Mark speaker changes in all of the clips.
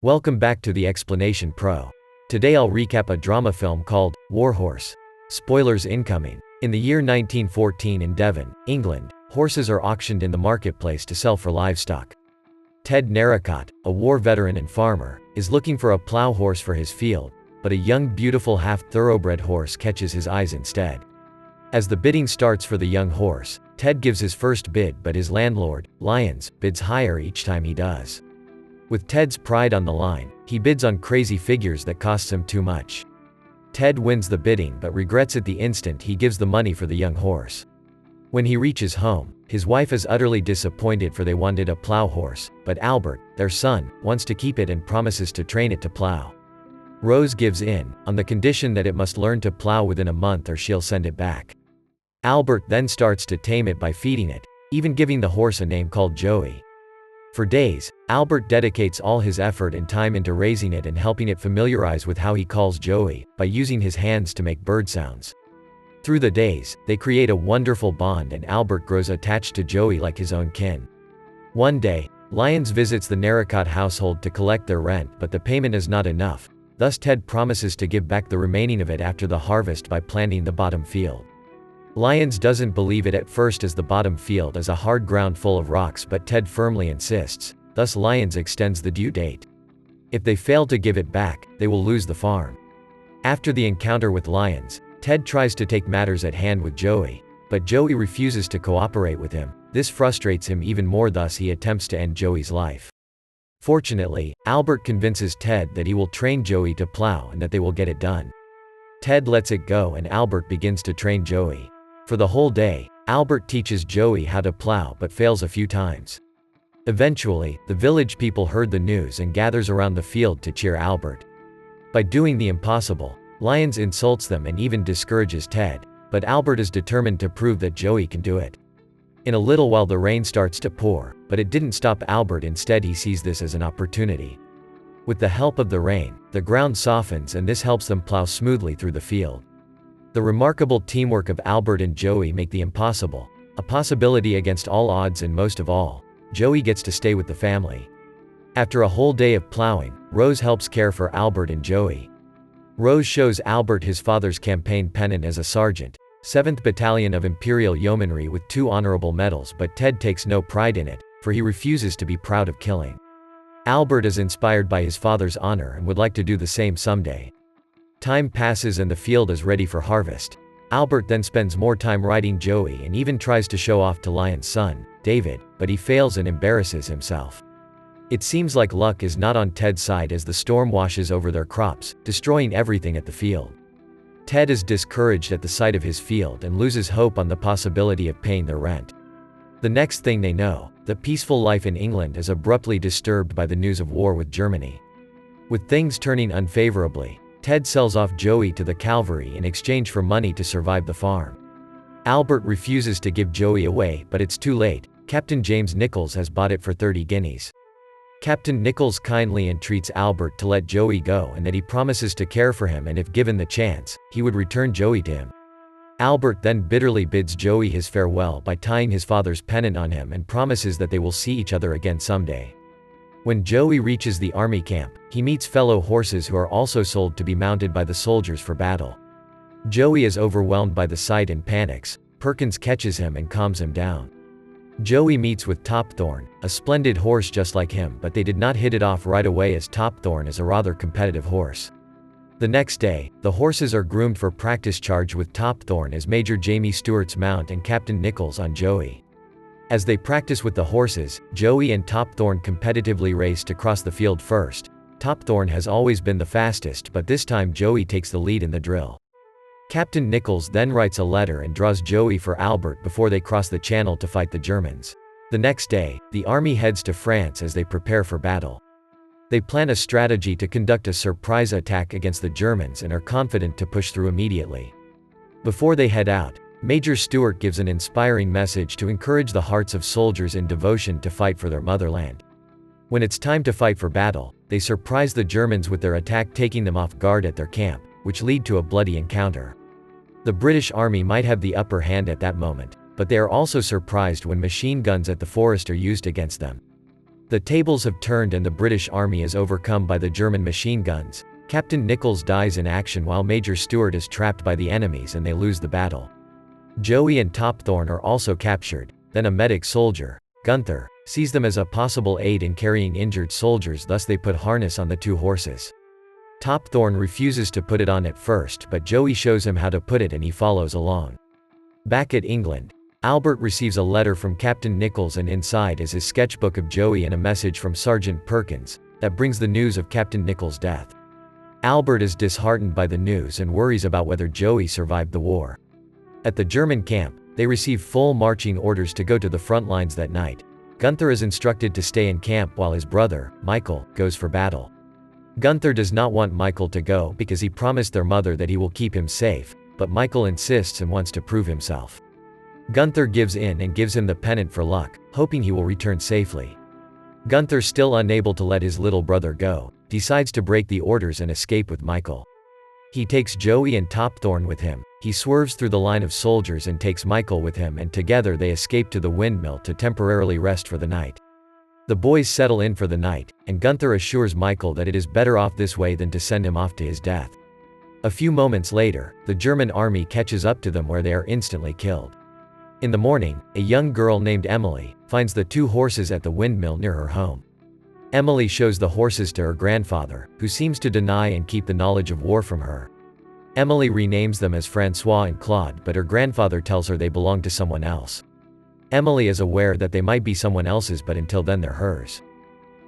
Speaker 1: Welcome back to the Explanation Pro. Today I'll recap a drama film called Warhorse. Spoilers incoming. In the year 1914 in Devon, England, horses are auctioned in the marketplace to sell for livestock. Ted Narracott, a war veteran and farmer, is looking for a plow horse for his field, but a young beautiful half-thoroughbred horse catches his eyes instead. As the bidding starts for the young horse, Ted gives his first bid, but his landlord, Lyons, bids higher each time he does. With Ted's pride on the line, he bids on crazy figures that costs him too much. Ted wins the bidding but regrets it the instant he gives the money for the young horse. When he reaches home, his wife is utterly disappointed, for they wanted a plow horse, but Albert, their son, wants to keep it and promises to train it to plow. Rose gives in, on the condition that it must learn to plow within a month or she'll send it back. Albert then starts to tame it by feeding it, even giving the horse a name called Joey. For days, Albert dedicates all his effort and time into raising it and helping it familiarize with how he calls Joey, by using his hands to make bird sounds. Through the days, they create a wonderful bond and Albert grows attached to Joey like his own kin. One day, Lyons visits the Narracott household to collect their rent, but the payment is not enough. Thus Ted promises to give back the remaining of it after the harvest by planting the bottom field. Lyons doesn't believe it at first, as the bottom field is a hard ground full of rocks, but Ted firmly insists. Thus Lyons extends the due date. If they fail to give it back, they will lose the farm. After the encounter with Lyons, Ted tries to take matters at hand with Joey, but Joey refuses to cooperate with him. This frustrates him even more, thus he attempts to end Joey's life. Fortunately, Albert convinces Ted that he will train Joey to plow and that they will get it done. Ted lets it go and Albert begins to train Joey. For the whole day, Albert teaches Joey how to plow but fails a few times. Eventually, the village people heard the news and gathers around the field to cheer Albert. By doing the impossible, Lyons insults them and even discourages Ted, but Albert is determined to prove that Joey can do it. In a little while the rain starts to pour, but it didn't stop Albert. Instead he sees this as an opportunity. With the help of the rain, the ground softens and this helps them plow smoothly through the field. The remarkable teamwork of Albert and Joey make the impossible a possibility against all odds, and most of all, Joey gets to stay with the family. After a whole day of plowing, Rose helps care for Albert and Joey. Rose shows Albert his father's campaign pennant as a sergeant, 7th Battalion of Imperial Yeomanry, with 2 honorable medals, but Ted takes no pride in it, for he refuses to be proud of killing. Albert is inspired by his father's honor and would like to do the same someday. Time passes and the field is ready for harvest. Albert then spends more time riding Joey and even tries to show off to Lyons' son, David, but he fails and embarrasses himself. It seems like luck is not on Ted's side as the storm washes over their crops, destroying everything at the field. Ted is discouraged at the sight of his field and loses hope on the possibility of paying their rent. The next thing they know, the peaceful life in England is abruptly disturbed by the news of war with Germany. With things turning unfavorably, Ted sells off Joey to the cavalry in exchange for money to survive the farm. Albert refuses to give Joey away, but it's too late. Captain James Nichols has bought it for 30 guineas. Captain Nichols kindly entreats Albert to let Joey go and that he promises to care for him, and if given the chance, he would return Joey to him. Albert then bitterly bids Joey his farewell by tying his father's pennant on him and promises that they will see each other again someday. When Joey reaches the army camp, he meets fellow horses who are also sold to be mounted by the soldiers for battle. Joey is overwhelmed by the sight and panics. Perkins catches him and calms him down. Joey meets with Topthorn, a splendid horse just like him, but they did not hit it off right away as Topthorn is a rather competitive horse. The next day, the horses are groomed for practice charge with Topthorn as Major Jamie Stewart's mount and Captain Nichols on Joey. As they practice with the horses, Joey and Topthorn competitively race to cross the field first. Topthorn has always been the fastest, but this time Joey takes the lead in the drill. Captain Nichols then writes a letter and draws Joey for Albert before they cross the channel to fight the Germans. The next day, the army heads to France as they prepare for battle. They plan a strategy to conduct a surprise attack against the Germans and are confident to push through immediately. Before they head out, Major Stewart gives an inspiring message to encourage the hearts of soldiers in devotion to fight for their motherland. When it's time to fight for battle, they surprise the Germans with their attack, taking them off guard at their camp, which lead to a bloody encounter. The British Army might have the upper hand at that moment, but they are also surprised when machine guns at the forest are used against them. The tables have turned and the British Army is overcome by the German machine guns. Captain Nichols dies in action while Major Stewart is trapped by the enemies and they lose the battle. Joey and Topthorn are also captured. Then a medic soldier, Gunther, sees them as a possible aid in carrying injured soldiers, thus they put harness on the two horses. Topthorn refuses to put it on at first, but Joey shows him how to put it and he follows along. Back at England, Albert receives a letter from Captain Nichols and inside is his sketchbook of Joey and a message from Sergeant Perkins that brings the news of Captain Nichols' death. Albert is disheartened by the news and worries about whether Joey survived the war. At the German camp, they receive full marching orders to go to the front lines that night. Gunther is instructed to stay in camp while his brother, Michael, goes for battle. Gunther does not want Michael to go because he promised their mother that he will keep him safe, but Michael insists and wants to prove himself. Gunther gives in and gives him the pennant for luck, hoping he will return safely. Gunther, still unable to let his little brother go, decides to break the orders and escape with Michael. He takes Joey and Topthorn with him. He swerves through the line of soldiers and takes Michael with him, and together they escape to the windmill to temporarily rest for the night. The boys settle in for the night, and Gunther assures Michael that it is better off this way than to send him off to his death. A few moments later, the German army catches up to them where they are instantly killed. In the morning, a young girl named Emily finds the two horses at the windmill near her home. Emily shows the horses to her grandfather, who seems to deny and keep the knowledge of war from her. Emily renames them as Francois and Claude, but her grandfather tells her they belong to someone else. Emily is aware that they might be someone else's, but until then they're hers.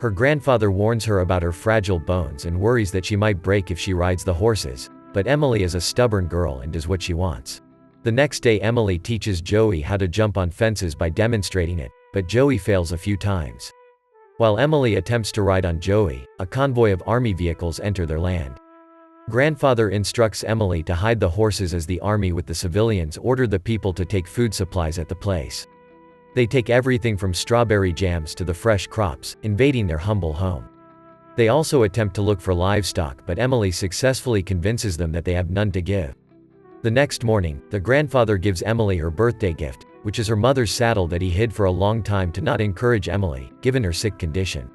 Speaker 1: Her grandfather warns her about her fragile bones and worries that she might break if she rides the horses, but Emily is a stubborn girl and does what she wants. The next day Emily teaches Joey how to jump on fences by demonstrating it, but Joey fails a few times. While Emily attempts to ride on Joey, a convoy of army vehicles enter their land. Grandfather instructs Emily to hide the horses as the army with the civilians order the people to take food supplies at the place. They take everything from strawberry jams to the fresh crops, invading their humble home. They also attempt to look for livestock, but Emily successfully convinces them that they have none to give. The next morning, the grandfather gives Emily her birthday gift, which is her mother's saddle that he hid for a long time to not encourage Emily, given her sick condition.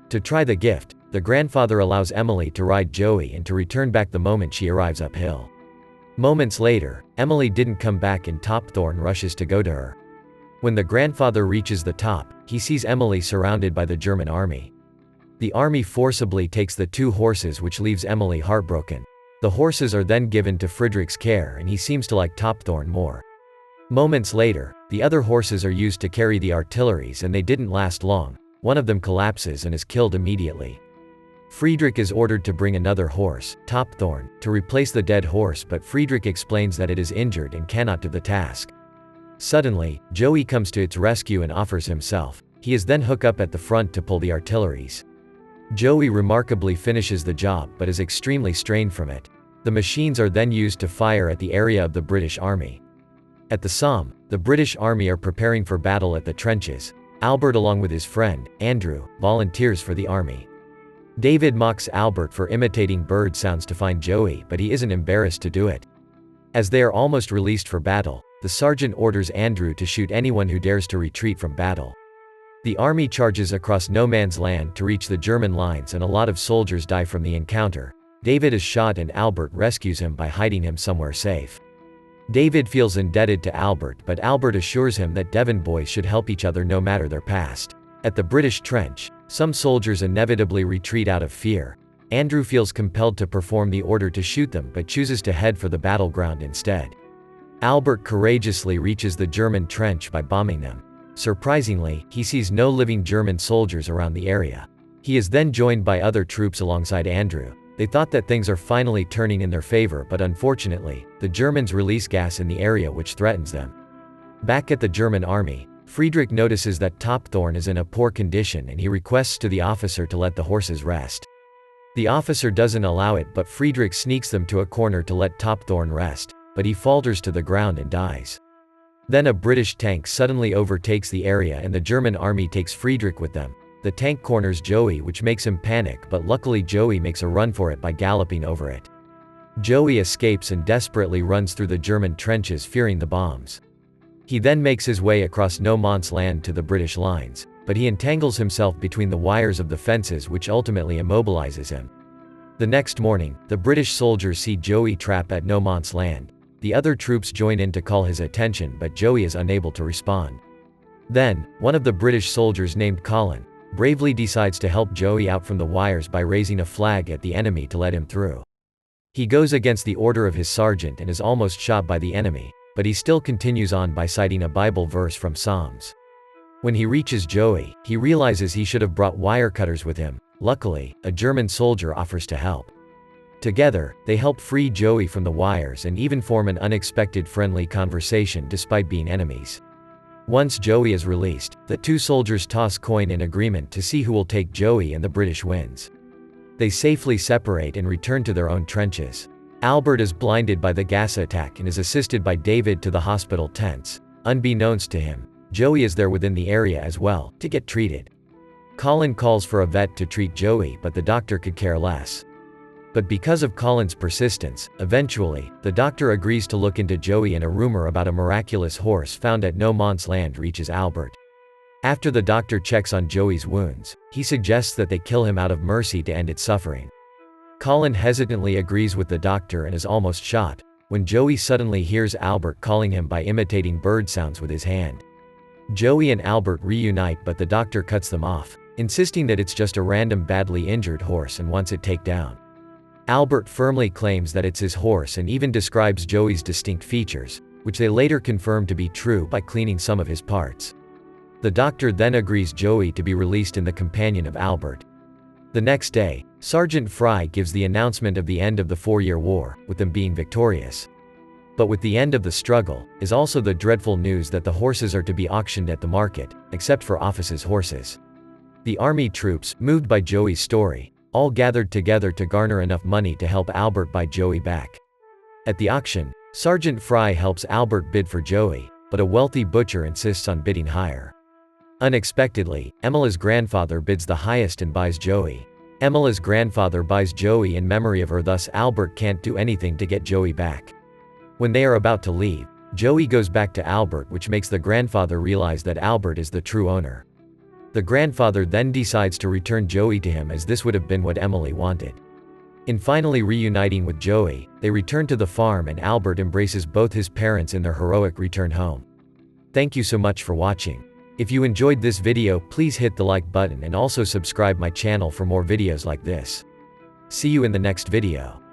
Speaker 1: To try the gift, the grandfather allows Emily to ride Joey and to return back the moment she arrives uphill. Moments later, Emily didn't come back and Topthorn rushes to go to her. When the grandfather reaches the top, he sees Emily surrounded by the German army. The army forcibly takes the two horses, which leaves Emily heartbroken. The horses are then given to Friedrich's care and he seems to like Topthorn more. Moments later, the other horses are used to carry the artilleries and they didn't last long. One of them collapses and is killed immediately. Friedrich is ordered to bring another horse, Topthorn, to replace the dead horse, but Friedrich explains that it is injured and cannot do the task. Suddenly, Joey comes to its rescue and offers himself. He is then hooked up at the front to pull the artilleries. Joey remarkably finishes the job but is extremely strained from it. The machines are then used to fire at the area of the British Army. At the Somme, the British Army are preparing for battle at the trenches. Albert, along with his friend, Andrew, volunteers for the army. David mocks Albert for imitating bird sounds to find Joey, but he isn't embarrassed to do it. As they are almost released for battle, the sergeant orders Andrew to shoot anyone who dares to retreat from battle. The army charges across no man's land to reach the German lines and a lot of soldiers die from the encounter. David is shot and Albert rescues him by hiding him somewhere safe. David feels indebted to Albert, but Albert assures him that Devon boys should help each other no matter their past. At the British trench, some soldiers inevitably retreat out of fear. Andrew feels compelled to perform the order to shoot them but chooses to head for the battleground instead. Albert courageously reaches the German trench by bombing them. Surprisingly, he sees no living German soldiers around the area. He is then joined by other troops alongside Andrew. They thought that things are finally turning in their favor, but unfortunately, the Germans release gas in the area which threatens them. Back at the German army, Friedrich notices that Topthorn is in a poor condition and he requests to the officer to let the horses rest. The officer doesn't allow it, but Friedrich sneaks them to a corner to let Topthorn rest, but he falters to the ground and dies. Then a British tank suddenly overtakes the area and the German army takes Friedrich with them. The tank corners Joey, which makes him panic, but luckily Joey makes a run for it by galloping over it. Joey escapes and desperately runs through the German trenches fearing the bombs. He then makes his way across no man's land to the British lines. but he entangles himself between the wires of the fences, which ultimately immobilizes him. The next morning, the British soldiers see Joey trapped at no man's land. The other troops join in to call his attention, but Joey is unable to respond. Then, one of the British soldiers named Colin bravely decides to help Joey out from the wires by raising a flag at the enemy to let him through. He goes against the order of his sergeant and is almost shot by the enemy, but he still continues on by citing a Bible verse from Psalms. When he reaches Joey, he realizes he should have brought wire cutters with him. Luckily, a German soldier offers to help. Together, they help free Joey from the wires and even form an unexpected friendly conversation despite being enemies. Once Joey is released, the two soldiers toss coin in agreement to see who will take Joey, and the British wins. They safely separate and return to their own trenches. Albert is blinded by the gas attack and is assisted by David to the hospital tents. Unbeknownst to him, Joey is there within the area as well, to get treated. Colin calls for a vet to treat Joey, but the doctor could care less. But because of Colin's persistence, eventually, the doctor agrees to look into Joey, and a rumor about a miraculous horse found at no man's land reaches Albert. After the doctor checks on Joey's wounds, he suggests that they kill him out of mercy to end its suffering. Colin hesitantly agrees with the doctor and is almost shot, when Joey suddenly hears Albert calling him by imitating bird sounds with his hand. Joey and Albert reunite, but the doctor cuts them off, insisting that it's just a random badly injured horse and wants it taken down. Albert firmly claims that it's his horse and even describes Joey's distinct features, which they later confirm to be true by cleaning some of his parts. The doctor then agrees Joey to be released in the companion of Albert. The next day, Sergeant Fry gives the announcement of the end of the 4-year war, with them being victorious. But with the end of the struggle, is also the dreadful news that the horses are to be auctioned at the market, except for Office's horses. The army troops, moved by Joey's story, all gathered together to garner enough money to help Albert buy Joey back. At the auction, Sergeant Fry helps Albert bid for Joey, but a wealthy butcher insists on bidding higher. Unexpectedly, Emila's grandfather bids the highest and buys Joey. Emila's grandfather buys Joey in memory of her, thus Albert can't do anything to get Joey back. When they are about to leave, Joey goes back to Albert, which makes the grandfather realize that Albert is the true owner. The grandfather then decides to return Joey to him, as this would have been what Emily wanted. In finally reuniting with Joey, they return to the farm and Albert embraces both his parents in their heroic return home. Thank you so much for watching. If you enjoyed this video, please hit the like button and also subscribe my channel for more videos like this. See you in the next video.